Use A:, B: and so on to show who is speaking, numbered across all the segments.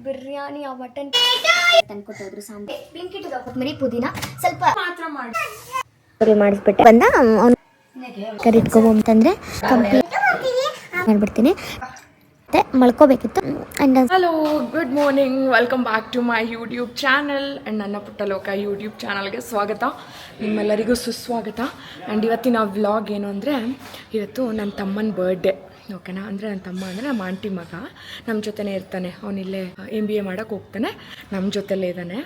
A: ಬಿರಿಯಾನಿ ಆ ಮಟನ್ ತಂದ್ಕೊಟ್ಟೋದ್ರು ಸಾಂಬಾರ್ ಬ್ಲಿಂಕಿಟ್ ಕೊತ್ತಂಬರಿ ಪುದೀನ ಸ್ವಲ್ಪ ಮಾತ್ರ ಮಾಡಿ ಮಾಡಿಸ್ಬಿಟ್ಟೆ ಬಂದ ಕರಿಟ್ಕೊಂಬಂತಂದ್ರೆ ಕಂಪ್ಲೀಟ್ ಮಾಡ್ಬಿಡ್ತೀನಿ ಮತ್ತೆ ಮಲ್ಕೋಬೇಕಿತ್ತು.
B: Hello, good morning, welcome back to my YouTube channel and ನನ್ನ ಪುಟ್ಟಲೋಕ ಯೂಟ್ಯೂಬ್ ಚಾನಲ್ಗೆ ಸ್ವಾಗತ, ನಿಮ್ಮೆಲ್ಲರಿಗೂ ಸುಸ್ವಾಗತ. ಆ್ಯಂಡ್ ಇವತ್ತಿನ ವ್ಲಾಗ್ ಏನು ಅಂದರೆ, ಇವತ್ತು ನನ್ನ ತಮ್ಮನ ಬರ್ಡೇ. ಓಕೆನಾ, ಅಂದರೆ ನನ್ನ ತಮ್ಮ ಅಂದರೆ ನಮ್ಮ ಆಂಟಿ ಮಗ, ನಮ್ಮ ಜೊತೆನೇ ಇರ್ತಾನೆ. ಅವನಿಲ್ಲೇ MBA ಮಾಡೋಕ್ಕೆ ಹೋಗ್ತಾನೆ, ನಮ್ಮ ಜೊತೆಲೇ ಇದ್ದಾನೆ.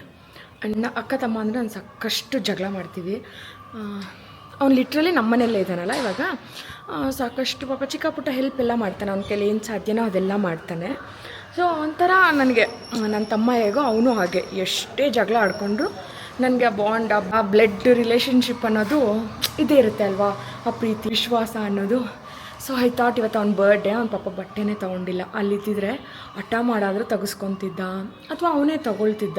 B: ಆ್ಯಂಡ್ ಅಕ್ಕ ತಮ್ಮ ಅಂದರೆ ನಾನು ಸಾಕಷ್ಟು ಜಗಳ ಮಾಡ್ತೀವಿ. ಅವ್ನು ಲಿಟ್ರಲಿ ನಮ್ಮ ಮನೆಯಲ್ಲೇ ಇದ್ದಾನಲ್ಲ ಇವಾಗ, ಸಾಕಷ್ಟು ಪಾಪ ಚಿಕ್ಕ ಪುಟ್ಟ ಹೆಲ್ಪ್ ಎಲ್ಲ ಮಾಡ್ತಾನೆ. ಅವ್ನ ಕೈಲಿ ಏನು ಸಾಧ್ಯನೋ ಅದೆಲ್ಲ ಮಾಡ್ತಾನೆ. ಸೊ ಒಂಥರ ನನಗೆ ನನ್ನ ತಮ್ಮ ಹೇಗೋ ಅವನು ಹಾಗೆ, ಎಷ್ಟೇ ಜಗಳ ಆಡ್ಕೊಂಡ್ರು ನನಗೆ ಆ ಬಾಂಡ್, ಆ ಬ್ಲಡ್ ರಿಲೇಷನ್ಶಿಪ್ ಅನ್ನೋದು ಇದೇ ಇರುತ್ತೆ ಅಲ್ವಾ, ಆ ಪ್ರೀತಿ ವಿಶ್ವಾಸ ಅನ್ನೋದು. ಸೊ ಐ ಥಾಟ್ ಇವತ್ತು ಅವ್ನ ಬರ್ಡೇ, ಅವ್ನ ಪಾಪ ಬಟ್ಟೆನೇ ತೊಗೊಂಡಿಲ್ಲ. ಅಲ್ಲಿದ್ದಿದ್ರೆ ಹಠ ಮಾಡಾದರೂ ತೆಗೆಸ್ಕೊತಿದ್ದ ಅಥವಾ ಅವನೇ ತೊಗೊಳ್ತಿದ್ದ.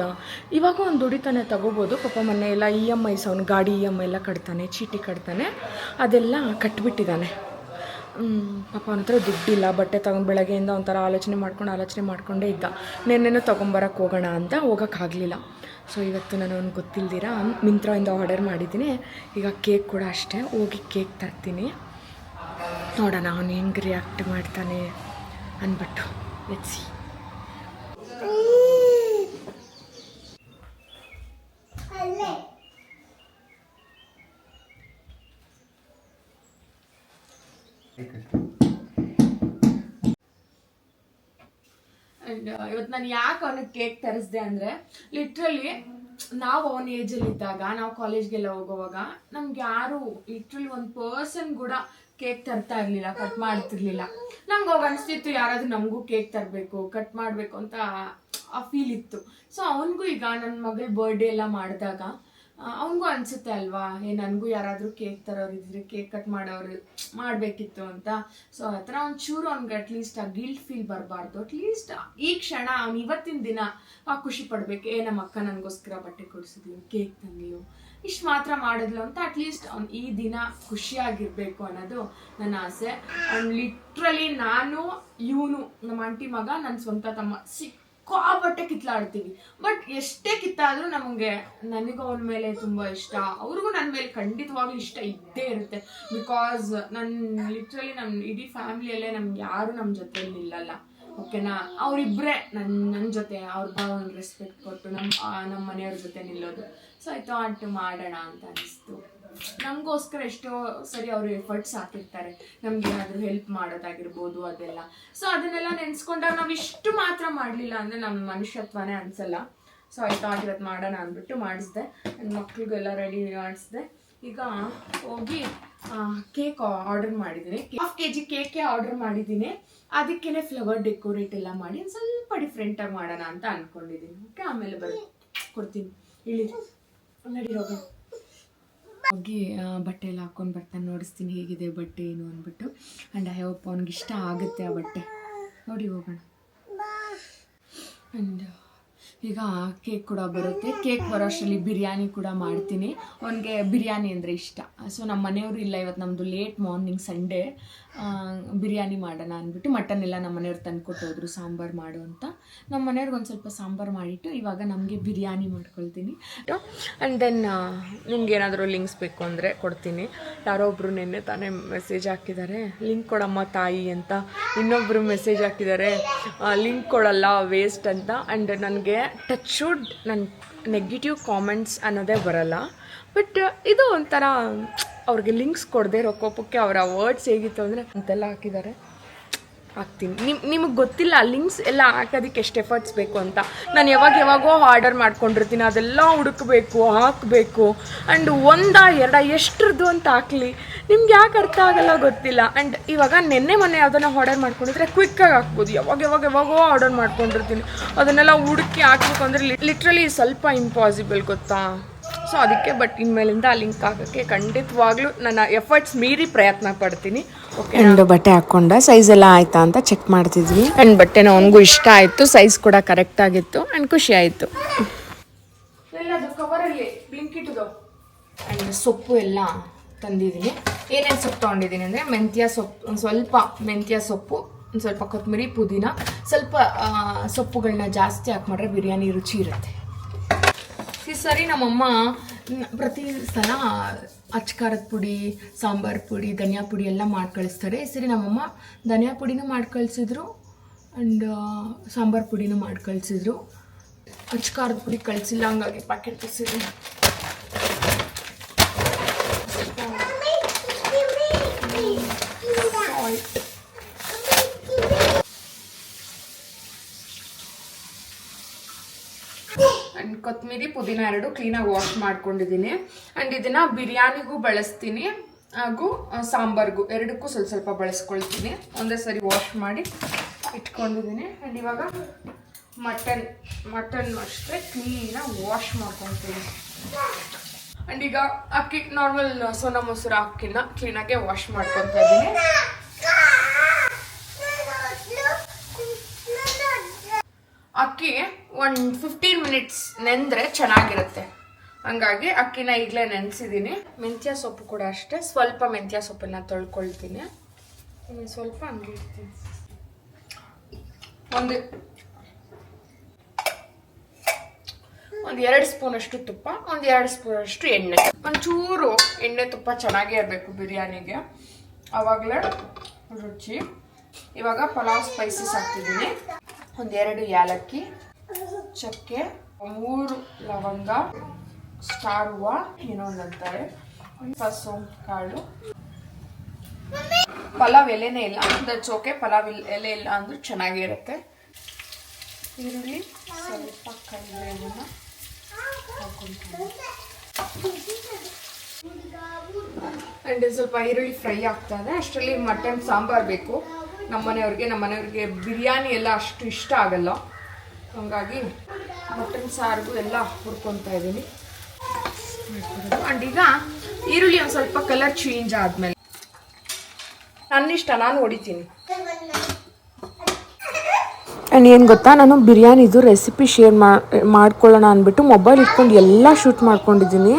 B: ಇವಾಗ ಅವ್ನು ದುಡಿತಾನೆ, ತೊಗೋಬೋದು. ಪಾಪ ಮೊನ್ನೆ ಎಲ್ಲ EMIs, ಅವ್ನು ಗಾಡಿ EMI ಎಲ್ಲ ಕಟ್ತಾನೆ, ಚೀಟಿ ಕಟ್ತಾನೆ, ಅದೆಲ್ಲ ಕಟ್ಬಿಟ್ಟಿದ್ದಾನೆ. ಪಾಪ ಅವನ ಹತ್ರ ದುಡ್ಡಿಲ್ಲ. ಬಟ್ಟೆ ತೊಗೊಂಡು ಬೆಳಗ್ಗೆಯಿಂದ ಒಂಥರ ಆಲೋಚನೆ ಮಾಡ್ಕೊಂಡೇ ಇದ್ದ. ನೆನ್ನೆನೂ ತೊಗೊಂಬರಕ್ಕೆ ಹೋಗೋಣ ಅಂತ ಹೋಗೋಕ್ಕಾಗಲಿಲ್ಲ. ಸೊ ಇವತ್ತು ನಾನು ಅವ್ನಿಗೆ ಗೊತ್ತಿಲ್ದಿರ ಮಿಂತ್ರಾಯಿಂದ ಆರ್ಡರ್ ಮಾಡಿದ್ದೀನಿ. ಈಗ ಕೇಕ್ ಕೂಡ ಅಷ್ಟೇ, ಹೋಗಿ ಕೇಕ್ ತರ್ತೀನಿ. ನೋಡೋಣ ಅವನು ಹೆಂಗೆ ರಿಯಾಕ್ಟ್ ಮಾಡ್ತಾನೆ ಅಂದ್ಬಿಟ್ಟು. Let's see. ಆ್ಯಂಡ್ ಇವತ್ತು ನಾನು ಯಾಕೆ ಅವನಿಗೆ ಕೇಕ್ ತರಿಸ್ದೆ ಅಂದರೆ, ಲಿಟ್ರಲಿ ನಾವು ಅವನ ಏಜಲ್ಲಿ ಇದ್ದಾಗ, ನಾವು ಕಾಲೇಜ್ಗೆಲ್ಲ ಹೋಗೋವಾಗ ನಮ್ಗೆ ಯಾರು ಲಿಟ್ರಲಿ ಒಂದು ಪರ್ಸನ್ ಕೂಡ ಕೇಕ್ ತರ್ತಾ ಇರಲಿಲ್ಲ, ಕಟ್ ಮಾಡ್ತಿರ್ಲಿಲ್ಲ. ನಮ್ಗೆ ಅವಾಗ ಅನಿಸ್ತಿತ್ತು ಯಾರಾದ್ರೂ ನಮಗೂ ಕೇಕ್ ತರಬೇಕು, ಕಟ್ ಮಾಡಬೇಕು ಅಂತ ಆ ಫೀಲ್ ಇತ್ತು. ಸೊ ಅವನಿಗೂ ಈಗ ನನ್ನ ಮಗಳ ಬರ್ಡೇ ಎಲ್ಲ ಮಾಡಿದಾಗ ಅವನಿಗೂ ಅನಿಸುತ್ತೆ ಅಲ್ವಾ, ನನಗೂ ಯಾರಾದರೂ ಕೇಕ್ ತರೋರಿದ್ರೆ, ಕೇಕ್ ಕಟ್ ಮಾಡೋರು ಮಾಡಬೇಕಿತ್ತು ಅಂತ. ಸೊ ಆ ಥರ ಒಂಚೂರು ಅವ್ನಿಗೆ ಅಟ್ಲೀಸ್ಟ್ ಆ ಗಿಲ್ಟ್ ಫೀಲ್ ಬರಬಾರ್ದು. ಅಟ್ಲೀಸ್ಟ್ ಈ ಕ್ಷಣ ಅವ್ನು ಇವತ್ತಿನ ದಿನ ಖುಷಿ ಪಡಬೇಕು. ನಮ್ಮ ಅಕ್ಕ ನನಗೋಸ್ಕರ ಬಟ್ಟೆ ಕೊಡಿಸಿದ್ಲು, ಕೇಕ್ ತಂದ್ಲು, ಇಷ್ಟು ಮಾತ್ರ ಮಾಡಿದ್ಲು ಅಂತ ಅಟ್ಲೀಸ್ಟ್ ಅವ್ನು ಈ ದಿನ ಖುಷಿಯಾಗಿರ್ಬೇಕು ಅನ್ನೋದು ನನ್ನ ಆಸೆ. ಅವ್ನು ಲಿಟ್ರಲಿ ನಾನು, ಇವನು ನಮ್ಮ ಆಂಟಿ ಮಗ, ನನ್ನ ಸ್ವಂತ ತಮ್ಮ ಸಿಕ್ಕಾಪಟ್ಟೆ ಕಿತ್ಲಾಡ್ತೀವಿ. ಬಟ್ ಎಷ್ಟೇ ಕಿತ್ತಾದರೂ ನನಗೂ ಅವನ ಮೇಲೆ ತುಂಬ ಇಷ್ಟ, ಅವ್ರಿಗೂ ನನ್ನ ಮೇಲೆ ಖಂಡಿತವಾಗ್ಲೂ ಇಷ್ಟ ಇದ್ದೇ ಇರುತ್ತೆ. ಬಿಕಾಸ್ ಲಿಟ್ರಲಿ ನಮ್ಮ ಇಡೀ ಫ್ಯಾಮಿಲಿಯಲ್ಲೇ ನಮ್ಗೆ ಯಾರು ನಮ್ಮ ಜೊತೆಲಿ ನಿಲ್ಲಲ್ಲ. ಓಕೆನಾ, ಅವರಿಬ್ಬರೇ ನನ್ನ ಜೊತೆ, ಅವ್ರಿಗೆ ಒಂದು ರೆಸ್ಪೆಕ್ಟ್ ಕೊಟ್ಟು ನಮ್ಮ ಮನೆಯವ್ರ ಜೊತೆ ನಿಲ್ಲೋದು. ಸೊ ಐ ಥಾಟ್ ಮಾಡೋಣ ಅಂತ ಅನಿಸ್ತು. ನಮಗೋಸ್ಕರ ಎಷ್ಟೋ ಸರಿ ಅವರು ಎಫರ್ಟ್ಸ್ ಹಾಕಿರ್ತಾರೆ, ನಮ್ಗೆ ಏನಾದರೂ ಹೆಲ್ಪ್ ಮಾಡೋದಾಗಿರ್ಬೋದು ಅದೆಲ್ಲ. ಸೊ ಅದನ್ನೆಲ್ಲ ನೆನೆಸ್ಕೊಂಡಾಗ ನಾವು ಇಷ್ಟು ಮಾತ್ರ ಮಾಡಲಿಲ್ಲ ಅಂದರೆ ನಮ್ಮ ಮನುಷ್ಯತ್ವನೇ ಅನಿಸಲ್ಲ. ಸೊ ಐ ಥಾಟ್ ಇವತ್ತು ಮಾಡೋಣ ಅಂದ್ಬಿಟ್ಟು ಮಾಡಿಸ್ದೆ. ನನ್ನ ಮಕ್ಳಿಗೆಲ್ಲ ರೆಡಿ ಮಾಡಿಸಿದೆ. ಈಗ ಹೋಗಿ ಕೇಕ್ ಆರ್ಡರ್ ಮಾಡಿದ್ದೀನಿ. 1/2 kg ಕೇಕೆ ಆರ್ಡರ್ ಮಾಡಿದ್ದೀನಿ. ಅದಕ್ಕೇ ಫ್ಲವರ್ ಡೆಕೋರೇಟ್ ಎಲ್ಲ ಮಾಡಿ ಸ್ವಲ್ಪ ಡಿಫ್ರೆಂಟಾಗಿ ಮಾಡೋಣ ಅಂತ ಅಂದ್ಕೊಂಡಿದ್ದೀನಿ. ಓಕೆ, ಆಮೇಲೆ ಕೊಡ್ತೀನಿ, ಇಳಿ ನಡಿರೋಗ. ಹೋಗಿ ಬಟ್ಟೆ ಎಲ್ಲ ಹಾಕ್ಕೊಂಡು ಬರ್ತಾನೆ, ನೋಡಿಸ್ತೀನಿ ಹೇಗಿದೆ ಬಟ್ಟೆ ಏನು ಅಂದ್ಬಿಟ್ಟು. ಆ್ಯಂಡ್ ಐ ಹೋಪ್ ಅವ್ನಿಗೆ ಇಷ್ಟ ಆಗುತ್ತೆ ಆ ಬಟ್ಟೆ. ನೋಡಿ ಹೋಗೋಣ. ಆ್ಯಂಡ್ ಈಗ ಕೇಕ್ ಕೂಡ ಬರುತ್ತೆ. ಕೇಕ್ ಬರೋ ಅಷ್ಟರಲ್ಲಿ ಬಿರಿಯಾನಿ ಕೂಡ ಮಾಡ್ತೀನಿ. ಅವನಿಗೆ ಬಿರಿಯಾನಿ ಅಂದರೆ ಇಷ್ಟ. ಸೊ ನಮ್ಮ ಮನೆಯವರು ಇಲ್ಲ, ಇವತ್ತು ನಮ್ಮದು ಲೇಟ್ ಮಾರ್ನಿಂಗ್, ಸಂಡೇ, ಬಿರಿಯಾನಿ ಮಾಡೋಣ ಅಂದ್ಬಿಟ್ಟು ಮಟನ್ ಎಲ್ಲ ನಮ್ಮ ಮನೆಯವ್ರು ತಂದುಕೊಟ್ಟೋದ್ರು ಸಾಂಬಾರು ಮಾಡು ಅಂತ. ನಮ್ಮ ಮನೆಯವ್ರಿಗೆ ಒಂದು ಸ್ವಲ್ಪ ಸಾಂಬಾರು ಮಾಡಿಟ್ಟು ಇವಾಗ ನಮಗೆ ಬಿರಿಯಾನಿ ಮಾಡ್ಕೊಳ್ತೀನಿ. ಆ್ಯಂಡ್ ದೆನ್ ನಿಮ್ಗೆ ಏನಾದರೂ ಲಿಂಕ್ಸ್ ಬೇಕು ಅಂದರೆ ಕೊಡ್ತೀನಿ. ಯಾರೋ ಒಬ್ಬರು ನಿನ್ನೆ ತಾನೇ ಮೆಸೇಜ್ ಹಾಕಿದ್ದಾರೆ, ಲಿಂಕ್ ಕೊಡಮ್ಮ ತಾಯಿ ಅಂತ. ಇನ್ನೊಬ್ಬರು ಮೆಸೇಜ್ ಹಾಕಿದ್ದಾರೆ, ಲಿಂಕ್ ಕೊಡಲ್ಲ, ವೇಸ್ಟ್ ಅಂತ. ಆ್ಯಂಡ್ ನನಗೆ ಟಚ್ ವುಡ್ ನನ್ನ ನೆಗೆಟಿವ್ ಕಾಮೆಂಟ್ಸ್ ಅನ್ನೋದೇ ಬರಲ್ಲ. ಬಟ್ ಇದು ಒಂಥರ ಅವ್ರಿಗೆ ಲಿಂಕ್ಸ್ ಕೊಡದೇ ಇರೋ ಕೋಪಕ್ಕೆ ಅವರ ವರ್ಡ್ಸ್ ಹೇಗಿತ್ತು ಅಂದರೆ ಅಂತೆಲ್ಲ ಹಾಕಿದ್ದಾರೆ. ಹಾಕ್ತೀನಿ. ನಿಮಗೆ ಗೊತ್ತಿಲ್ಲ ಲಿಂಕ್ಸ್ ಎಲ್ಲ ಹಾಕೋದಕ್ಕೆ ಎಷ್ಟು ಎಫರ್ಟ್ಸ್ ಬೇಕು ಅಂತ. ನಾನು ಯಾವಾಗೋ ಆರ್ಡರ್ ಮಾಡ್ಕೊಂಡಿರ್ತೀನಿ, ಅದೆಲ್ಲ ಹುಡುಕಬೇಕು, ಹಾಕಬೇಕು. ಆ್ಯಂಡ್ 1 2 ಎಷ್ಟ್ರದ್ದು ಅಂತ ಹಾಕಲಿ, ನಿಮ್ಗೆ ಯಾಕೆ ಅರ್ಥ ಆಗಲ್ಲ ಗೊತ್ತಿಲ್ಲ. ಆ್ಯಂಡ್ ಇವಾಗ ಮೊನ್ನೆ ಯಾವುದನ್ನ ಆರ್ಡರ್ ಮಾಡ್ಕೊಂಡಿದ್ರೆ ಕ್ವಿಕ್ಕಾಗಿ ಹಾಕ್ಬೋದು. ಯಾವಾಗೋ ಆರ್ಡರ್ ಮಾಡ್ಕೊಂಡಿರ್ತೀನಿ, ಅದನ್ನೆಲ್ಲ ಹುಡುಕಿ ಹಾಕ್ಬೇಕು ಅಂದರೆ ಲಿಟ್ರಲಿ ಸ್ವಲ್ಪ ಇಂಪಾಸಿಬಲ್, ಗೊತ್ತಾ. ಸೊ ಅದಕ್ಕೆ ಬಟ್ ಇನ್ಮೇಲಿಂದ ಆ ಲಿಂಕ್ ಹಾಕೋಕ್ಕೆ ಖಂಡಿತವಾಗ್ಲೂ ನನ್ನ ಎಫರ್ಟ್ಸ್ ಮೀರಿ ಪ್ರಯತ್ನ ಪಡ್ತೀನಿ. ಓಕೆ, ಆ್ಯಂಡ್ ಬಟ್ಟೆ ಹಾಕ್ಕೊಂಡ ಸೈಜ್ ಎಲ್ಲ ಆಯಿತಾ ಅಂತ ಚೆಕ್ ಮಾಡ್ತಿದ್ವಿ. ಆ್ಯಂಡ್ ಬಟ್ಟೆನ ಅವನಿಗೂ ಇಷ್ಟ ಆಯಿತು, ಸೈಜ್ ಕೂಡ ಕರೆಕ್ಟ್ ಆಗಿತ್ತು. ಆ್ಯಂಡ್ ಖುಷಿ ಆಯಿತು. ಎಲ್ಲದು ಕವರಲ್ಲಿ ಬ್ಲಿಂಕಿಟ್ದು. ಆ್ಯಂಡ್ ಸೊಪ್ಪು ಎಲ್ಲ ತಂದಿದ್ದೀನಿ. ಏನೇನು ಸೊಪ್ಪು ತೊಗೊಂಡಿದ್ದೀನಿ ಅಂದರೆ ಮೆಂತ್ಯ ಸೊಪ್ಪು, ಒಂದು ಸ್ವಲ್ಪ ಮೆಂತ್ಯ ಸೊಪ್ಪು, ಒಂದು ಸ್ವಲ್ಪ ಕೊತ್ತಂಬರಿ ಪುದೀನ ಸ್ವಲ್ಪ ಸೊಪ್ಪುಗಳನ್ನ ಜಾಸ್ತಿ ಹಾಕಿ ಮಾಡ್ರೆ ಬಿರಿಯಾನಿ ರುಚಿ ಇರುತ್ತೆ. ಈ ಸರಿ ನಮ್ಮಮ್ಮ ಪ್ರತಿ ಸಲ ಅಚ್ಕಾರದ ಪುಡಿ, ಸಾಂಬಾರು ಪುಡಿ, ಧನಿಯಾ ಪುಡಿ ಎಲ್ಲ ಮಾಡಿ ಕಳಿಸ್ತಾರೆ. ಈ ಸರಿ ನಮ್ಮಮ್ಮ ಧನಿಯಾ ಪುಡಿನೂ ಮಾಡಿ ಕಳಿಸಿದ್ರು ಆ್ಯಂಡ್ ಸಾಂಬಾರು ಪುಡಿನೂ ಮಾಡಿ ಕಳಿಸಿದ್ರು. ಅಚ್ಕಾರದ ಪುಡಿ ಕಳಿಸಿಲ್ಲ, ಹಂಗಾಗಿ ಪ್ಯಾಕೆಟ್ ತರಿಸಿದ್ರು. ಆ್ಯಂಡ್ ಕೊತ್ತಂಬರಿ ಪುದೀನ 2 ಕ್ಲೀನಾಗಿ ವಾಶ್ ಮಾಡ್ಕೊಂಡಿದ್ದೀನಿ. ಆ್ಯಂಡ್ ಇದನ್ನು ಬಿರಿಯಾನಿಗೂ ಬಳಸ್ತೀನಿ ಹಾಗೂ ಸಾಂಬಾರ್ಗೂ ಎರಡಕ್ಕೂ ಸ್ವಲ್ಪ ಸ್ವಲ್ಪ ಬಳಸ್ಕೊಳ್ತೀನಿ. ಒಂದೇ ಸರಿ ವಾಶ್ ಮಾಡಿ ಇಟ್ಕೊಂಡಿದ್ದೀನಿ. ಆ್ಯಂಡ್ ಇವಾಗ ಮಟನ್ ಅಷ್ಟೇ ಕ್ಲೀನಾಗಿ ವಾಶ್ ಮಾಡ್ಕೊತೀನಿ. ಆ್ಯಂಡ್ ಈಗ ಅಕ್ಕಿ ನಾರ್ಮಲ್ ಸೋನಾ ಮೊಸರು ಅಕ್ಕಿನ ಕ್ಲೀನಾಗೆ ವಾಶ್ ಮಾಡ್ಕೊತಾ ಇದ್ದೀನಿ. ಅಕ್ಕಿ ಒಂದು 15 ಮಿನಿಟ್ಸ್ ನೆಂದರೆ ಚೆನ್ನಾಗಿರುತ್ತೆ. ಹಂಗಾಗಿ ಅಕ್ಕಿನ ಈಗಲೇ ನೆನೆಸಿದ್ದೀನಿ. ಮೆಂತ್ಯ ಸೊಪ್ಪು ಕೂಡ ಅಷ್ಟೇ, ಸ್ವಲ್ಪ ಮೆಂತ್ಯ ಸೊಪ್ಪನ್ನು ತೊಳ್ಕೊಳ್ತೀನಿ. ಸ್ವಲ್ಪ ಹಂಗೆ ಇಡ್ತೀನಿ. ಒಂದು 2 ಸ್ಪೂನಷ್ಟು ತುಪ್ಪ, ಒಂದು 2 ಸ್ಪೂನಷ್ಟು ಎಣ್ಣೆ. ಒಂಚೂರು ಎಣ್ಣೆ ತುಪ್ಪ ಚೆನ್ನಾಗೇ ಇರಬೇಕು ಬಿರಿಯಾನಿಗೆ, ಆವಾಗಲೇ ರುಚಿ. ಇವಾಗ ಪಲಾವ್ ಸ್ಪೈಸಸ್ ಹಾಕ್ತಿದ್ದೀನಿ. 1-2 ಏಲಕ್ಕಿ, ಚಕ್ಕೆ, 3 ಲವಂಗ, ಸ್ಟಾರ್ ಹೂವು ಏನೋ ಒಂದು ಅಂತಾರೆ, ಸೋಂಪು ಕಾಳು. ಪಲಾವ್ ಎಲೆನೇ ಇಲ್ಲ, ದಟ್ಸ್ ಓಕೆ. ಪಲಾವ್ ಎಲೆ ಇಲ್ಲ ಅಂದ್ರೂ ಚೆನ್ನಾಗಿರುತ್ತೆ. ಈರುಳ್ಳಿ, ಸ್ವಲ್ಪ ಕರಿಬೇವನ್ನ ಹಾಕೊಂತೀನಿ. ಆ್ಯಂಡ್ ಸ್ವಲ್ಪ ಈರುಳ್ಳಿ ಫ್ರೈ ಆಗ್ತಾ ಇದೆ. ಅಷ್ಟರಲ್ಲಿ ಮಟನ್ ಸಾಂಬಾರು ಬೇಕು ನಮ್ಮನೆಯವ್ರಿಗೆ ಬಿರಿಯಾನಿ ಎಲ್ಲ ಅಷ್ಟು ಇಷ್ಟ ಆಗಲ್ಲ. ಹಾಗಾಗಿ ಮಟನ್ ಸಾರಿಗೂ ಎಲ್ಲ ಹುರ್ಕೊತಾ ಇದ್ದೀನಿ. ಆ್ಯಂಡ್ ಈಗ ಈರುಳ್ಳಿ ಒಂದು ಸ್ವಲ್ಪ ಕಲರ್ ಚೇಂಜ್ ಆದಮೇಲೆ ನನ್ನಿಷ್ಟ, ನಾನು ಹೊಡಿತೀನಿ. ಆ್ಯಂಡ್ ಏನು ಗೊತ್ತಾ, ನಾನು ಬಿರಿಯಾನಿದು ರೆಸಿಪಿ ಶೇರ್ ಮಾಡ್ಕೊಳ್ಳೋಣ ಅಂದ್ಬಿಟ್ಟು ಮೊಬೈಲ್ ಇಟ್ಕೊಂಡು ಎಲ್ಲ ಶೂಟ್ ಮಾಡ್ಕೊಂಡಿದ್ದೀನಿ.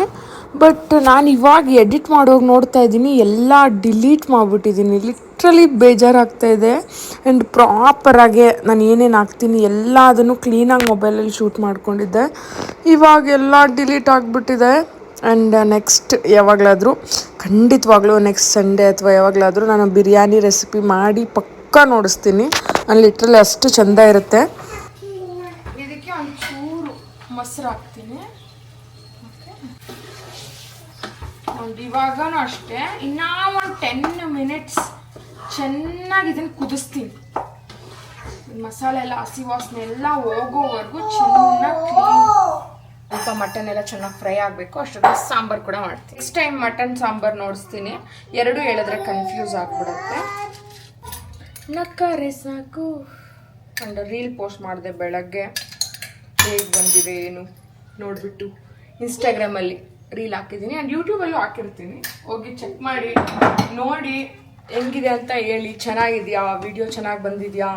B: ಬಟ್ ನಾನು ಇವಾಗ ಎಡಿಟ್ ಮಾಡೋಗಿ ನೋಡ್ತಾ ಇದ್ದೀನಿ, ಎಲ್ಲ ಡಿಲೀಟ್ ಮಾಡಿಬಿಟ್ಟಿದ್ದೀನಿ. ಲಿಟ್ರಲಿ ಬೇಜಾರಾಗ್ತಾಯಿದೆ. ಆ್ಯಂಡ್ ಪ್ರಾಪರಾಗೆ ನಾನು ಏನೇನು ಹಾಕ್ತೀನಿ ಎಲ್ಲ ಅದನ್ನು ಕ್ಲೀನಾಗಿ ಮೊಬೈಲಲ್ಲಿ ಶೂಟ್ ಮಾಡ್ಕೊಂಡಿದ್ದೆ. ಇವಾಗೆಲ್ಲ ಡಿಲೀಟ್ ಆಗಿಬಿಟ್ಟಿದೆ. ಆ್ಯಂಡ್ ನೆಕ್ಸ್ಟ್ ಯಾವಾಗಲಾದರೂ ಖಂಡಿತವಾಗ್ಲೂ ನೆಕ್ಸ್ಟ್ ಸಂಡೇ ಅಥವಾ ಯಾವಾಗಲಾದರೂ ನಾನು ಬಿರಿಯಾನಿ ರೆಸಿಪಿ ಮಾಡಿ ಪಕ್ಕಾ ನೋಡಿಸ್ತೀನಿ. ಅಲ್ಲಿ ಲಿಟ್ರಲಿ ಅಷ್ಟು ಚೆಂದ ಇರುತ್ತೆ. ಇದಕ್ಕೆ ಒಂಚೂರು ಮೊಸರು ಹಾಕ್ತೀನಿ. ಒಂದು ಇವಾಗನೂ ಅಷ್ಟೇ ಇನ್ನೂ ಒಂದು 10 ಮಿನಿಟ್ಸ್ ಚೆನ್ನಾಗಿ ಇದನ್ನು ಕುದಿಸ್ತೀನಿ. ಮಸಾಲೆ ಎಲ್ಲ ಹಸಿ ವಾಸನೆ ಎಲ್ಲ ಹೋಗೋವರೆಗೂ ಚೆನ್ನಾಗಿ ಸ್ವಲ್ಪ ಮಟನ್ ಎಲ್ಲ ಚೆನ್ನಾಗಿ ಫ್ರೈ ಆಗಬೇಕು. ಅಷ್ಟೊಂದು ಸಾಂಬಾರು ಕೂಡ ಮಾಡ್ತೀನಿ. ನೆಕ್ಸ್ಟ್ ಟೈಮ್ ಮಟನ್ ಸಾಂಬಾರು ನೋಡಿಸ್ತೀನಿ. 2 ಹೇಳಿದ್ರೆ ಕನ್ಫ್ಯೂಸ್ ಆಗಿಬಿಡುತ್ತೆ. ನಕ್ಕರೆ ಸಾಕು. ಒಂದು ರೀಲ್ ಪೋಸ್ಟ್ ಮಾಡಿದೆ ಬೆಳಗ್ಗೆ, ಹೇಗೆ ಬಂದಿದೆ ಏನು ನೋಡಿಬಿಟ್ಟು ಇನ್ಸ್ಟಾಗ್ರಾಮಲ್ಲಿ ರೀಲ್ ಹಾಕಿದ್ದೀನಿ. ಆ್ಯಂಡ್ ಯೂಟ್ಯೂಬಲ್ಲೂ ಹಾಕಿರ್ತೀನಿ, ಹೋಗಿ ಚೆಕ್ ಮಾಡಿ ನೋಡಿ ಹೆಂಗಿದೆ ಅಂತ ಹೇಳಿ. ಚೆನ್ನಾಗಿದೆಯಾ, ವಿಡಿಯೋ ಚೆನ್ನಾಗಿ ಬಂದಿದೆಯಾ.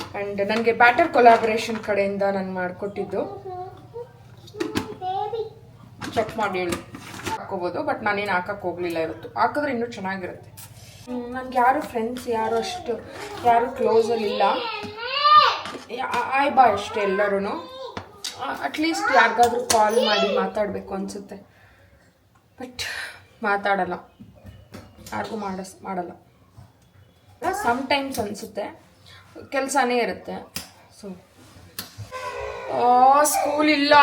B: ಆ್ಯಂಡ್ ನನಗೆ ಬ್ಯಾಟರ್ ಕೊಲಾಬ್ರೇಷನ್ ಕಡೆಯಿಂದ ನಾನು ಮಾಡಿಕೊಟ್ಟಿದ್ದು, ಚೆಕ್ ಮಾಡಿ ಹೇಳಿ. ಹಾಕ್ಕೋಬೋದು, ಬಟ್ ನಾನೇನು ಹಾಕಕ್ಕೆ ಹೋಗಲಿಲ್ಲ ಇವತ್ತು. ಹಾಕಿದ್ರೆ ಇನ್ನೂ ಚೆನ್ನಾಗಿರುತ್ತೆ. ನನಗೆ ಯಾರು ಫ್ರೆಂಡ್ಸ್ ಯಾರು ಕ್ಲೋಸಲ್ಲಿ ಇಲ್ಲ. ಆಯ್ ಬಾ ಅಷ್ಟೇ ಎಲ್ಲರೂ. ಅಟ್ಲೀಸ್ಟ್ ಯಾರಿಗಾದ್ರೂ ಕಾಲ್ ಮಾಡಿ ಮಾತಾಡಬೇಕು ಅನಿಸುತ್ತೆ, ಬಟ್ ಮಾತಾಡಲ್ಲ, ಯಾರಿಗೂ ಮಾಡಲ್ಲ. ಸಮ್ಟೈಮ್ಸ್ ಅನಿಸುತ್ತೆ, ಕೆಲಸನೇ ಇರುತ್ತೆ. ಸೊ ಸ್ಕೂಲ್ ಇಲ್ಲ,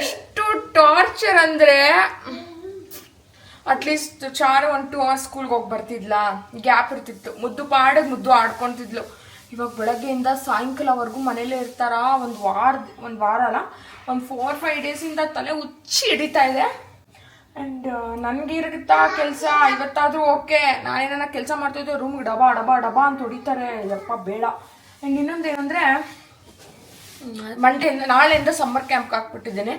B: ಎಷ್ಟು ಟಾರ್ಚರ್ ಅಂದರೆ ಅಟ್ಲೀಸ್ಟ್ ಚಾರು 1-2 hours ಸ್ಕೂಲ್ಗೆ ಹೋಗಿ ಬರ್ತಿದ್ಲಾ, ಗ್ಯಾಪ್ ಇರ್ತಿತ್ತು, ಮುದ್ದು ಆಡ್ಕೊತಿದ್ಲು. ಇವಾಗ ಬೆಳಗ್ಗೆಯಿಂದ ಸಾಯಂಕಾಲವರೆಗೂ ಮನೇಲೇ ಇರ್ತಾರ. ಒಂದು ವಾರ ಅಲ್ಲ, ಒಂದು 4-5 ಡೇಸಿಂದ ತಲೆ ಹುಚ್ಚಿ ಹಿಡಿತಾ ಇದೆ. ಆ್ಯಂಡ್ ನನಗಿರುತ್ತಾ ಕೆಲಸ ಇವತ್ತಾದರೂ ಓಕೆ. ನಾನೇನ ಕೆಲಸ ಮಾಡ್ತಿದ್ದೆ, ರೂಮ್ಗೆ ಡಬಾ ಅಂತ ಹೊಡಿತಾರೆ. ಯಪ್ಪ ಬೇಡ. ಆ್ಯಂಡ್ ಇನ್ನೊಂದೇನೆಂದರೆ, ನಾಳೆಯಿಂದ ಸಮ್ಮರ್ ಕ್ಯಾಂಪ್ಗೆ ಹಾಕ್ಬಿಟ್ಟಿದ್ದೇನೆ.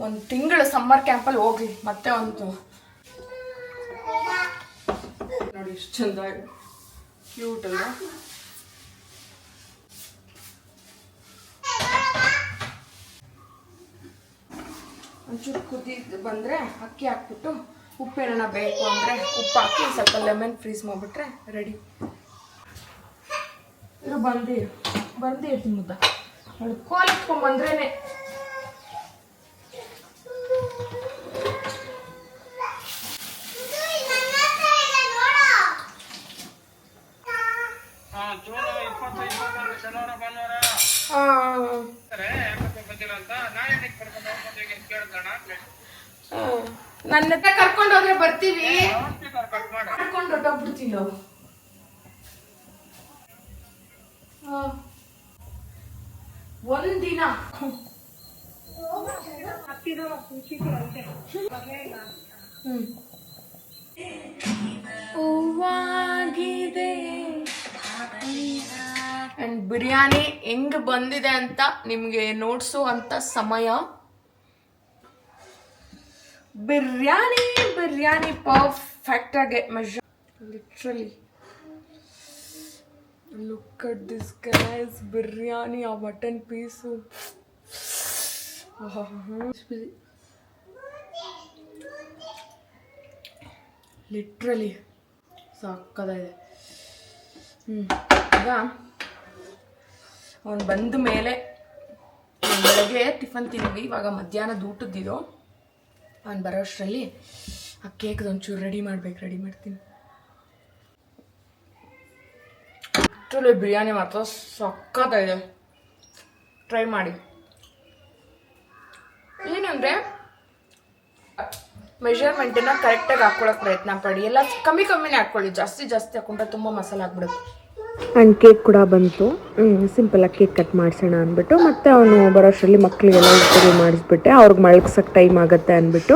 B: 1 ತಿಂಗಳು ಸಮ್ಮರ್ ಕ್ಯಾಂಪಲ್ಲಿ ಹೋಗ್ಲಿ. ಮತ್ತೆ ಒಂದು ನೋಡಿ ಎಷ್ಟು ಚಂದ ಕ್ಯೂಟ್ ಅಲ್ಲ. ಒಂಚೂರು ಕುದಿದು ಬಂದರೆ ಅಕ್ಕಿ ಹಾಕ್ಬಿಟ್ಟು ಉಪ್ಪೇನ ಬೇಕು ಅಂದರೆ ಉಪ್ಪು ಹಾಕಿ ಸ್ವಲ್ಪ ಲೆಮನ್ ಫ್ರೀಸ್ ಮಾಡಿಬಿಟ್ರೆ ರೆಡಿ. ಯಾವಾಗಾದ್ರೂ ಬಂದೇ ಇರ್ತೀನಿ ಮುದ್ದ. ಅವಳು ಕೋಲ್ ಇಟ್ಕೊಂಡ್ಬಂದ್ರೇನೆ ನನ್ನ ಹತ್ರ ಕರ್ಕೊಂಡು ಹೋದ್ರೆ ಬರ್ತೀವಿ, ಕರ್ಕೊಂಡು ಹೊಟ್ಟೋಗ್ಬಿಡ್ತೀವಿ ನಾವು. ಒಂದಿನ ಹೂವಾಗಿದೆ. ಅಂಡ್ ಬಿರಿಯಾನಿ ಹೆಂಗ್ ಬಂದಿದೆ ಅಂತ ನಿಮ್ಗೆ ನೋಡ್ಸೋ ಅಂತ ಸಮಯ. ಬಿರಿಯಾನಿ ಪರ್ಫೆಕ್ಟ್ ಆಗಿ measure, literally look at this guys. Biryani ಆ ಮಟನ್ ಪೀಸು ಲಿಟ್ರಲಿ ಸಾಕದಾಗಿದೆ. ಈಗ ಅವನು ಬಂದ ಮೇಲೆ ಬೆಳಗ್ಗೆ ಟಿಫನ್ ತಿಂದ್ವಿ, ಇವಾಗ ಮಧ್ಯಾಹ್ನದ ಊಟದ್ದಿದ್ದು. ಅವ್ನು ಬರೋ ಅಷ್ಟರಲ್ಲಿ ಆ ಕೇಕ್ದು ಒಂಚೂರು ರೆಡಿ ಮಾಡ್ತೀನಿ. ಆ್ಯಕ್ಚುಲಿ ಬಿರಿಯಾನಿ ಮಾತ್ರ ಸಕ್ಕತ್ತಾಗಿದೆ, ಟ್ರೈ ಮಾಡಿ. ಏನಂದರೆ ಮೆಷರ್ಮೆಂಟನ್ನು ಕರೆಕ್ಟಾಗಿ ಹಾಕ್ಕೊಳ್ಳೋಕೆ ಪ್ರಯತ್ನ ಪಡಿ. ಎಲ್ಲ ಕಮ್ಮಿನೇ ಹಾಕ್ಕೊಳ್ಳಿ, ಜಾಸ್ತಿ ಹಾಕೊಂಡ್ರೆ ತುಂಬ ಮಸಾಲೆ ಹಾಕ್ಬಿಡುತ್ತೆ.
C: ಆ್ಯಂಡ್ ಕೇಕ್ ಕೂಡ ಬಂತು. ಸಿಂಪಲಾಗಿ ಕೇಕ್ ಕಟ್ ಮಾಡಿಸೋಣ ಅಂದ್ಬಿಟ್ಟು, ಮತ್ತು ಅವನು ಬರೋಷ್ಟರಲ್ಲಿ ಮಕ್ಕಳಿಗೆಲ್ಲ ಉಪಯೋಗ ಮಾಡಿಸ್ಬಿಟ್ಟೆ, ಅವ್ರಿಗೆ ಮಲಗ್ಸೋಕ್ಕೆ ಟೈಮ್ ಆಗುತ್ತೆ ಅಂದ್ಬಿಟ್ಟು.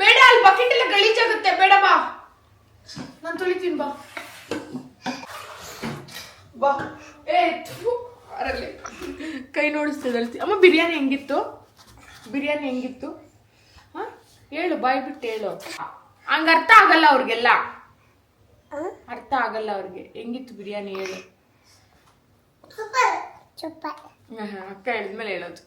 B: ಬೇಡ, ಅಲ್ಲಿ ಬಕೆಟ್ ಎಲ್ಲ ಗಲೀಜಾಗುತ್ತೆ, ಬೇಡ ಬಾ, ನಾನು ತೊಳಿತೀನಿ ಬಾ. ಅರಲ್ಲಿ ಕೈ ನೋಡಿಸ್ತದಲ್ತಿ. ಅಮ್ಮ ಬಿರಿಯಾನಿ ಹೆಂಗಿತ್ತು ಹಾಂ ಹೇಳು, ಬಾಯ್ ಬಿಟ್ಟು ಹೇಳು. ಹಂಗೆ ಅರ್ಥ ಆಗಲ್ಲ ಅವ್ರಿಗೆಲ್ಲ, ಅವ್ರಿಗೆ. ಹೆಂಗಿತ್ತು ಬಿರಿಯಾನಿ ಹೇಳು. ಅಕ್ಕ ಹೇಳಿದ್ಮೇಲೆ ಹೇಳೋದು.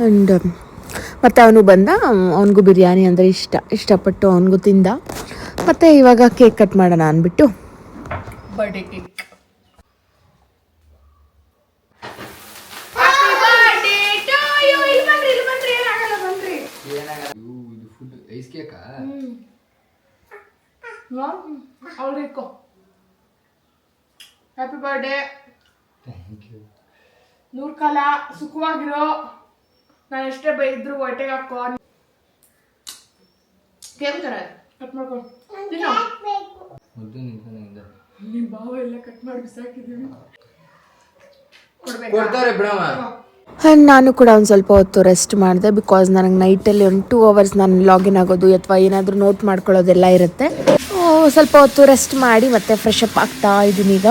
C: ಆ್ಯಂಡ್ ಮತ್ತು ಅವನು ಬಂದ, ಅವನಿಗೂ ಬಿರಿಯಾನಿ ಅಂದರೆ ಇಷ್ಟಪಟ್ಟು ಅವನಿಗೂ ತಿಂದ. ಮತ್ತು ಇವಾಗ ಕೇಕ್ ಕಟ್ ಮಾಡೋಣ ಅಂದ್ಬಿಟ್ಟು
B: ಬರ್ಡೇ ಕೇಕ್. ಹ್ಯಾಪಿ ಬರ್ಡೇ, ನೂರು ಕಾಲ ಸುಖವಾಗಿರೋ. ನಾನು ಎಷ್ಟೇ ಬೈದ್ರು ಹೊಟ್ಟೆಗೆ ಹಾಕೋ. ಕೇಕ್ ತರ ಕಟ್ ಮಾಡ್ಕೊಂಡು ನಿಮ್ಮ ಬಾವ ಎಲ್ಲ ಕಟ್ ಮಾಡಿ ಬಿಸಾಕಿದ್ದೀವಿ.
C: ನಾನು ಕೂಡ ಒಂದು ಸ್ವಲ್ಪ ಹೊತ್ತು ರೆಸ್ಟ್ ಮಾಡಿದೆ, ಬಿಕಾಸ್ ನನಗೆ ನೈಟಲ್ಲಿ ಒಂದು 2 hours ನಾನು ಲಾಗಿನ್ ಆಗೋದು ಅಥವಾ ಏನಾದರೂ ನೋಟ್ ಮಾಡ್ಕೊಳ್ಳೋದೆಲ್ಲ ಇರುತ್ತೆ. ಸ್ವಲ್ಪ ಹೊತ್ತು ರೆಸ್ಟ್ ಮಾಡಿ ಮತ್ತೆ ಫ್ರೆಶ್ ಅಪ್ ಆಗ್ತಾ ಇದ್ದೀನಿ ಈಗ.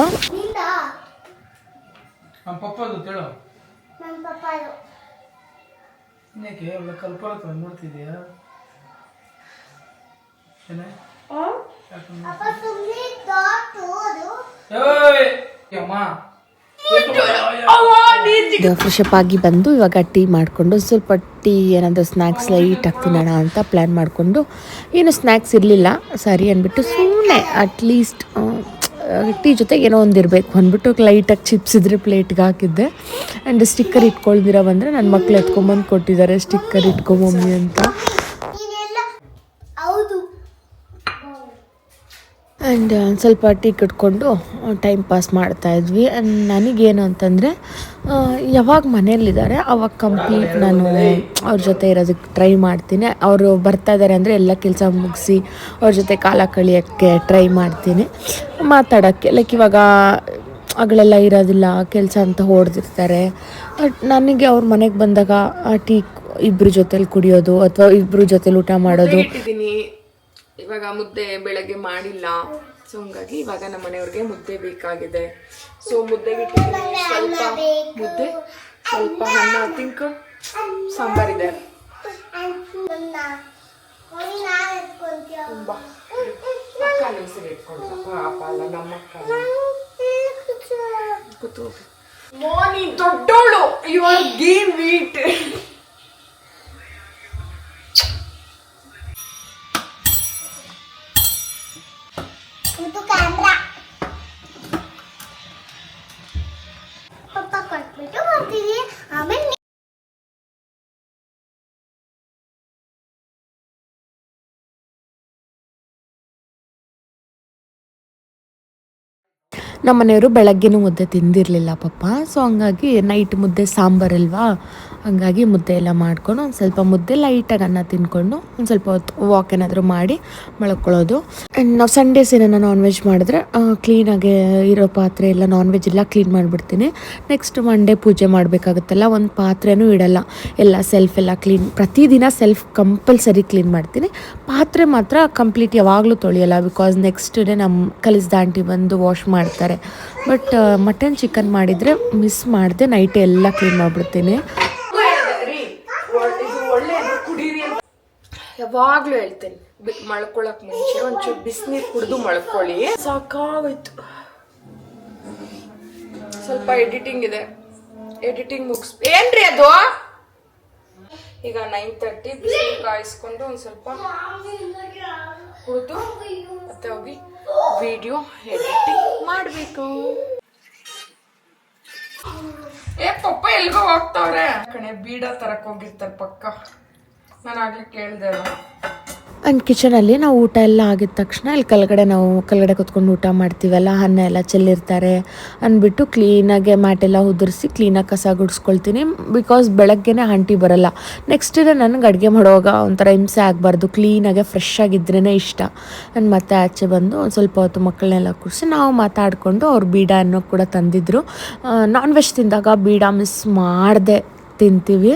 D: ನೋಡ್ತಿದ್ಯಾ
C: ಫ್ರೆಶ್ ಅಪ್ ಆಗಿ ಬಂದು ಇವಾಗ ಟೀ ಮಾಡಿಕೊಂಡು ಸ್ವಲ್ಪ ಟೀ ಏನಾದರೂ ಸ್ನ್ಯಾಕ್ಸ್ ಲೈಟಾಗಿ ತಿನ್ನೋಣ ಅಂತ ಪ್ಲ್ಯಾನ್ ಮಾಡಿಕೊಂಡು, ಏನು ಸ್ನ್ಯಾಕ್ಸ್ ಇರಲಿಲ್ಲ ಸರಿ ಅಂದ್ಬಿಟ್ಟು ಸುಮ್ಮನೆ ಅಟ್ಲೀಸ್ಟ್ ಟೀ ಜೊತೆಗೆ ಏನೋ ಒಂದು ಇರಬೇಕು ಅಂದ್ಬಿಟ್ಟು ಲೈಟಾಗಿ ಚಿಪ್ಸ್ ಇದ್ರೆ ಪ್ಲೇಟ್ಗೆ ಹಾಕಿದ್ದೆ. ಆ್ಯಂಡ್ ಸ್ಟಿಕ್ಕರ್ ಇಟ್ಕೊಳ್ದಿರ ಬಂದರೆ ನನ್ನ ಮಕ್ಳು ಎತ್ಕೊಂಬಂದು ಕೊಟ್ಟಿದ್ದಾರೆ, ಸ್ಟಿಕ್ಕರ್ ಇಟ್ಕೊಂಬಮ್ಮಿ ಅಂತ. ಆ್ಯಂಡ್ ಒಂದು ಸ್ವಲ್ಪ ಟೀ ಕಟ್ಕೊಂಡು ಟೈಮ್ ಪಾಸ್ ಮಾಡ್ತಾಯಿದ್ವಿ. ಆ್ಯಂಡ್ ನನಗೇನು ಅಂತಂದರೆ ಯಾವಾಗ ಮನೆಯಲ್ಲಿದ್ದಾರೆ ಆವಾಗ ಕಂಪ್ಲೀಟ್ ನಾನು ಅವ್ರ ಜೊತೆ ಇರೋದಕ್ಕೆ ಟ್ರೈ ಮಾಡ್ತೀನಿ. ಅವರು ಬರ್ತಾಯಿದ್ದಾರೆ ಅಂದರೆ ಎಲ್ಲ ಕೆಲಸ ಮುಗಿಸಿ ಅವ್ರ ಜೊತೆ ಕಾಲ ಕಳಿಯೋಕ್ಕೆ ಟ್ರೈ ಮಾಡ್ತೀನಿ, ಮಾತಾಡೋಕ್ಕೆ. ಲೈಕ್ ಇವಾಗ ಅಗಳೆಲ್ಲ ಇರೋದಿಲ್ಲ, ಕೆಲಸ ಅಂತ ಹೊಡೆದಿರ್ತಾರೆ. ಬಟ್ ನನಗೆ ಅವ್ರ ಮನೆಗೆ ಬಂದಾಗ ಆ ಟೀ ಇಬ್ಬರ ಜೊತೆಲಿ ಕುಡಿಯೋದು ಅಥವಾ ಇಬ್ಬರ ಜೊತೆಲಿ ಊಟ ಮಾಡೋದು.
B: ಇವಾಗ ಮುದ್ದೆ ಬೆಳಗ್ಗೆ ಮಾಡಿಲ್ಲ, ಸೊ ಹಂಗಾಗಿ ಇವಾಗ ನಮ್ಮ ಮನೆಯವ್ರಿಗೆ ಮುದ್ದೆ ಬೇಕಾಗಿದೆ. ಸೊ ಮುದ್ದೆಗೆ ಸ್ವಲ್ಪ ಮುದ್ದೆ, ಸ್ವಲ್ಪ ಅನ್ನ, ತಿಂಕ್ ಸಾಂಬಾರಿದೆ. ಮೋನಿ ದೊಡ್ಡೋಳು, ಯು ಆರ್ ಗೇನ್ ವೀಟ್.
A: ಪಪ್ಪ ಕೊಟ್ಬಿಟ್ಟು ಬರ್ತೀವಿ ಆಮೇಲೆ
C: ನಮ್ಮ ಮನೆಯವರು ಬೆಳಗ್ಗೆನೂ ಮುದ್ದೆ ತಿಂದಿರಲಿಲ್ಲ ಪಪ್ಪ. ಸೊ ಹಂಗಾಗಿ ನೈಟ್ ಮುದ್ದೆ ಸಾಂಬಾರಲ್ವಾ, ಹಂಗಾಗಿ ಮುದ್ದೆ ಎಲ್ಲ ಮಾಡ್ಕೊಂಡು ಒಂದು ಸ್ವಲ್ಪ ಮುದ್ದೆ ಲೈಟಾಗಿ ಅನ್ನ ತಿನ್ಕೊಂಡು ಒಂದು ಸ್ವಲ್ಪ ಹೊತ್ತು ವಾಕ್ ಏನಾದರೂ ಮಾಡಿ ಮಲ್ಕೊಳ್ಳೋದು. ಆ್ಯಂಡ್ ನಾವು ಸಂಡೇಸ್ ಏನಾರ ನಾನ್ ವೆಜ್ ಮಾಡಿದ್ರೆ ಕ್ಲೀನಾಗಿ ಇರೋ ಪಾತ್ರೆ ಎಲ್ಲ ನಾನ್ ವೆಜ್ ಎಲ್ಲ ಕ್ಲೀನ್ ಮಾಡಿಬಿಡ್ತೀನಿ. ನೆಕ್ಸ್ಟ್ ಮಂಡೇ ಪೂಜೆ ಮಾಡಬೇಕಾಗುತ್ತಲ್ಲ, ಒಂದು ಪಾತ್ರೆನೂ ಇಡಲ್ಲ, ಎಲ್ಲ ಸೆಲ್ಫ್ ಎಲ್ಲ ಕ್ಲೀನ್, ಪ್ರತಿದಿನ ಸೆಲ್ಫ್ ಕಂಪಲ್ಸರಿ ಕ್ಲೀನ್ ಮಾಡ್ತೀನಿ. ಪಾತ್ರೆ ಮಾತ್ರ ಕಂಪ್ಲೀಟ್ ಯಾವಾಗಲೂ ತೊಳೆಯಲ್ಲ, ಬಿಕಾಸ್ ನೆಕ್ಸ್ಟ್ ಡೇ ನಮ್ಮ ಕಲಿಸ್ದ ಆಂಟಿ ಬಂದು ವಾಶ್ ಮಾಡ್ತಾರೆ. ಬಟ್ ಮಟನ್ ಚಿಕನ್ ಮಾಡಿದರೆ ಮಿಸ್ ಮಾಡಿದೆ ನೈಟೇ ಎಲ್ಲ ಕ್ಲೀನ್ ಮಾಡಿಬಿಡ್ತೀನಿ.
B: ಯಾವಾಗ್ಲೂ ಹೇಳ್ತೇನೆ, ಮಳ್ಕೊಳಕ್ ಮುಂಚೆ ಒಂಚೂರು ಬಿಸಿನೀರು ಕುಡಿದು ಮಳ್ಕೊಳ್ಳಿ. ಸಾಕಾಗೋಯ್ತು. ಸ್ವಲ್ಪ ಎಡಿಟಿಂಗ್ ಇದೆ, ಎಡಿಟಿಂಗ್ ಏನ್ರಿ ಅದು. ಈಗ 9:30 ಬಿಸಿನೀರು ಕಾಯಿಸ್ಕೊಂಡು ಒಂದ್ ಸ್ವಲ್ಪ ಕುಡಿದು ಮತ್ತೆ ಹೋಗಿ ವಿಡಿಯೋ ಎಡಿಟಿಂಗ್ ಮಾಡಬೇಕು. ಪಪ್ಪ ಎಲ್ಗೋ ಹೋಗ್ತಾವ್ರೆ ಕಣೆ, ಬೀಡ ತರಕ್ ಹೋಗಿರ್ತಾರೆ ಪಕ್ಕ. ನಾನು ಆಗ್ಲೇ ಕೇಳ್ದೆ.
C: ಆ್ಯಂಡ್ ಕಿಚನಲ್ಲಿ ನಾವು ಊಟ ಎಲ್ಲ ಆಗಿದ ತಕ್ಷಣ ಇಲ್ಲಿ ಕೆಳಗಡೆ ಕೂತ್ಕೊಂಡು ಊಟ ಮಾಡ್ತೀವಲ್ಲ, ಅನ್ನ ಎಲ್ಲ ಚೆಲ್ಲಿರ್ತಾರೆ ಅಂದ್ಬಿಟ್ಟು ಕ್ಲೀನಾಗಿ ಮ್ಯಾಟೆಲ್ಲ ಉದುರಿಸಿ ಕ್ಲೀನಾಗಿ ಕಸ ಗುಡಿಸ್ಕೊಳ್ತೀನಿ. ಬಿಕಾಸ್ ಬೆಳಗ್ಗೆನೇ ಆಂಟಿ ಬರಲ್ಲ. ನೆಕ್ಸ್ಟ್ ಡೇ ನನಗೆ ಅಡುಗೆ ಮಾಡುವಾಗ ಒಂಥರ ಹಿಂಸೆ ಆಗಬಾರ್ದು, ಕ್ಲೀನಾಗೆ ಫ್ರೆಶ್ ಆಗಿದ್ರೇ ಇಷ್ಟ. ನಾನು ಮತ್ತೆ ಆಚೆ ಬಂದು ಒಂದು ಸ್ವಲ್ಪ ಹೊತ್ತು ಮಕ್ಕಳನ್ನೆಲ್ಲ ಕೂರಿಸಿ ನಾವು ಮಾತಾಡಿಕೊಂಡು ಅವ್ರು ಬೀಡ ಅನ್ನೋ ಕೂಡ ತಂದಿದ್ರು. ನಾನ್ ವೆಜ್ ತಿಂದಾಗ ಬೀಡ ಮಿಸ್ ಮಾಡಿದೆ ತಿಂತೀವಿ.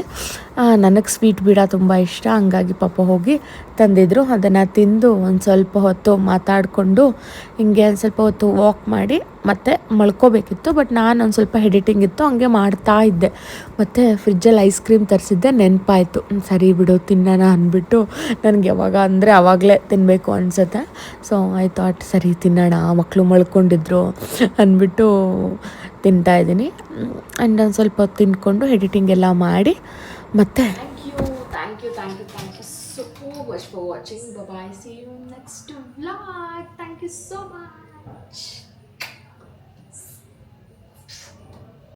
C: ನನಗೆ ಸ್ವೀಟ್ ಬೀಡ ತುಂಬ ಇಷ್ಟ, ಹಂಗಾಗಿ ಪಾಪ ಹೋಗಿ ತಂದಿದ್ರು. ಅದನ್ನು ತಿಂದು ಒಂದು ಸ್ವಲ್ಪ ಹೊತ್ತು ಮಾತಾಡಿಕೊಂಡು ಹಿಂಗೆ ಒಂದು ಸ್ವಲ್ಪ ಹೊತ್ತು ವಾಕ್ ಮಾಡಿ ಮತ್ತೆ ಮಲ್ಕೋಬೇಕಿತ್ತು. ಬಟ್ ನಾನು ಒಂದು ಸ್ವಲ್ಪ ಎಡಿಟಿಂಗ್ ಇತ್ತು, ಹಂಗೆ ಮಾಡ್ತಾ ಇದ್ದೆ. ಮತ್ತು ಫ್ರಿಜ್ಜಲ್ಲಿ ಐಸ್ ಕ್ರೀಮ್ ತರಿಸಿದ್ದೆ, ನೆನಪಾಯಿತು. ಸರಿ ಬಿಡು ತಿನ್ನೋಣ ಅಂದ್ಬಿಟ್ಟು, ನನಗೆ ಯಾವಾಗ ಅಂದರೆ ಆವಾಗಲೇ ತಿನ್ನಬೇಕು ಅನಿಸುತ್ತೆ. ಸೊ ಐ ಥಾಟ್ ಸರಿ ತಿನ್ನೋಣ, ಮಕ್ಕಳು ಮಲ್ಕೊಂಡಿದ್ರು ಅಂದ್ಬಿಟ್ಟು ತಿಂತಾಯಿದ್ದೀನಿ. ಆ್ಯಂಡ್ ಒಂದು ಸ್ವಲ್ಪ ಹೊತ್ತು ತಿಂದ್ಕೊಂಡು ಎಡಿಟಿಂಗ್ ಎಲ್ಲ ಮಾಡಿ ಮತ್ತೆ
B: Thank you so much for watching. Bye bye. See you next vlog. Thank you so much.